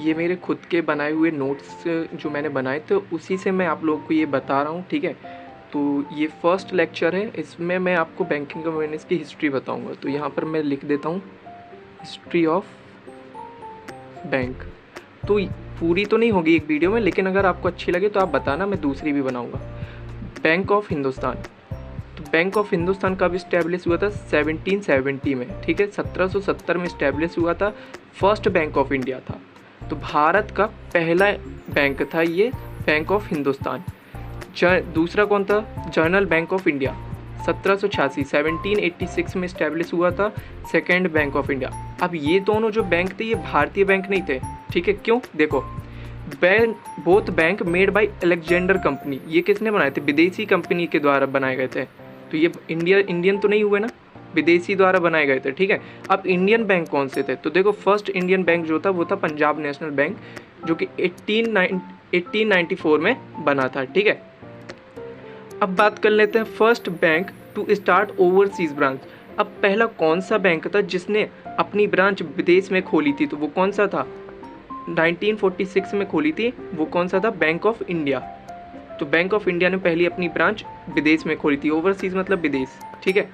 ये मेरे खुद के बनाए हुए नोट्स जो मैंने बनाए थे उसी से मैं आप लोगों को ये बता रहा हूँ, ठीक है। तो ये फर्स्ट लेक्चर है, इसमें मैं आपको बैंकिंग अवेयरनेस की हिस्ट्री बताऊँगा। तो यहाँ पर मैं लिख देता हूँ हिस्ट्री ऑफ बैंक। तो पूरी तो नहीं होगी एक वीडियो में, लेकिन अगर आपको अच्छी लगे तो आप बताना, मैं दूसरी भी बनाऊँगा। Bank of Hindustan. तो बैंक ऑफ हिंदुस्तान कब इस्टेब्लिश हुआ था? 1770 में, ठीक है। 1770 में इस्टेब्लिश हुआ था। फर्स्ट बैंक ऑफ इंडिया था। तो भारत का पहला बैंक था ये बैंक ऑफ हिंदुस्तान। दूसरा कौन था? General bank of India. 1786 में इस्टेब्लिश हुआ था सेकेंड बैंक ऑफ इंडिया। अब ये दोनों जो बैंक थे ये भारतीय बैंक नहीं थे, ठीक है। क्यों? देखो, both bank made by Alexander company. ये किसने बनाए थे? विदेशी कंपनी के द्वारा बनाए गए थे। तो ये इंडियन तो नहीं हुए ना, विदेशी द्वारा बनाए गए थे, ठीक है। अब इंडियन बैंक कौन से थे? तो देखो, फर्स्ट इंडियन बैंक जो था वो था पंजाब नेशनल बैंक, जो कि 1894 में बना था, ठीक है। अब बात कर लेते हैं first bank to start overseas branch. अब पहला कौन सा बैंक था जिसने अपनी ब्रांच विदेश में खोली थी? तो वो कौन सा था? 1946 में खोली थी। वो कौन सा था? Bank of India. तो बैंक ऑफ इंडिया ने पहली अपनी ब्रांच विदेश में खोली थी। ओवरसीज मतलब विदेश, ठीक है।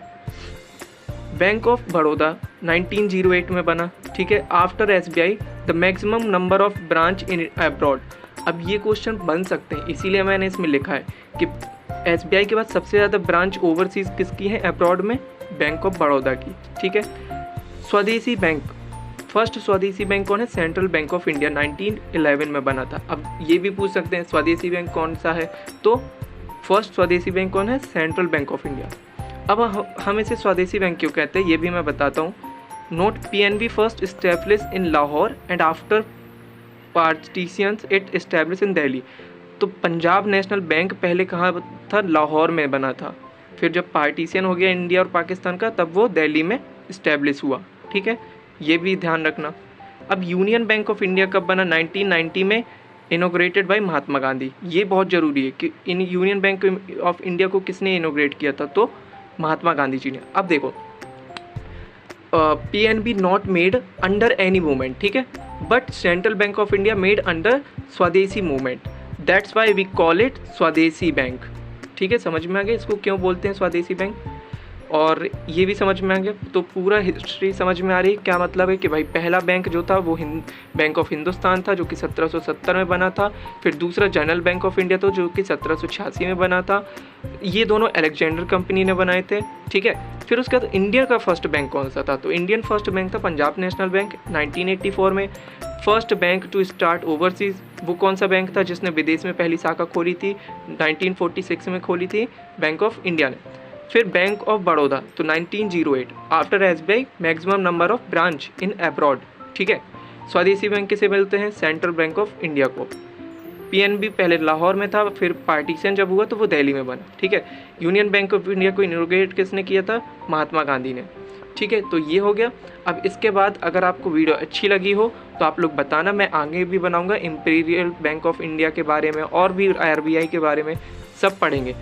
बैंक ऑफ बड़ौदा 1908 में बना, ठीक है। After SBI the maximum number of branch in abroad. अब ये क्वेश्चन बन सकते हैं, इसीलिए मैंने इसमें लिखा है कि एसबीआई के बाद सबसे ज़्यादा ब्रांच ओवरसीज किसकी है अब्रॉड में? बैंक ऑफ बड़ौदा की, ठीक है। स्वदेशी बैंक, फर्स्ट स्वदेशी बैंक कौन है? सेंट्रल बैंक ऑफ इंडिया 1911 में बना था। अब ये भी पूछ सकते हैं स्वदेशी बैंक कौन सा है, तो फर्स्ट स्वदेशी बैंक कौन है? Central Bank of India. अब हम इसे स्वदेशी बैंक क्यों कहते हैं ये भी मैं बताता हूँ। Note, PNB first establish in Lahore and after partitions it establish in Delhi. तो पंजाब नेशनल बैंक पहले कहाँ था? लाहौर में बना था। फिर जब पार्टीशन हो गया इंडिया और पाकिस्तान का, तब वो दिल्ली में इस्टेब्लिश हुआ, ठीक है। ये भी ध्यान रखना। अब यूनियन बैंक ऑफ इंडिया कब बना? 1990 में, इनोग्रेटेड बाय महात्मा गांधी। ये बहुत ज़रूरी है कि in union bank of India को किसने इनोग्रेट किया था? तो महात्मा गांधी जी ने। अब देखो, PNB not made under any movement, ठीक है, but Central Bank of India made under Swadeshi movement, that's why we call it Swadeshi bank, ठीक है। समझ में आ गया इसको क्यों बोलते हैं स्वदेशी बैंक? और ये भी समझ में आ गया, तो पूरा हिस्ट्री समझ में आ रही है। क्या मतलब है कि भाई पहला बैंक जो था वो बैंक ऑफ हिंदुस्तान था, जो कि 1770 में बना था। फिर दूसरा जनरल बैंक ऑफ इंडिया था, जो कि 1786 में बना था। ये दोनों अलेक्जेंडर कंपनी ने बनाए थे, ठीक है। फिर उसके बाद इंडिया का फर्स्ट बैंक कौन सा था? तो इंडियन फर्स्ट बैंक था पंजाब नेशनल बैंक 1984 में। First bank to start overseas, वो कौन सा बैंक था जिसने विदेश में पहली शाखा खोली थी? 1946 में खोली थी बैंक ऑफ इंडिया ने। फिर बैंक ऑफ बड़ौदा तो 1908 after SBI maximum number of branch in abroad, ठीक है। स्वदेशी बैंक किसे मिलते हैं? सेंट्रल बैंक ऑफ इंडिया को। पीएनबी पहले लाहौर में था, फिर पार्टीशन जब हुआ तो वो दिल्ली में बना, ठीक है। यूनियन बैंक ऑफ इंडिया को इनोग्रेट किसने किया था? महात्मा गांधी ने, ठीक है। तो ये हो गया। अब इसके बाद अगर आपको वीडियो अच्छी लगी हो तो आप लोग बताना, मैं आगे भी बनाऊंगा। इंपीरियल बैंक ऑफ इंडिया के बारे में और भी आरबीआई के बारे में सब पढ़ेंगे।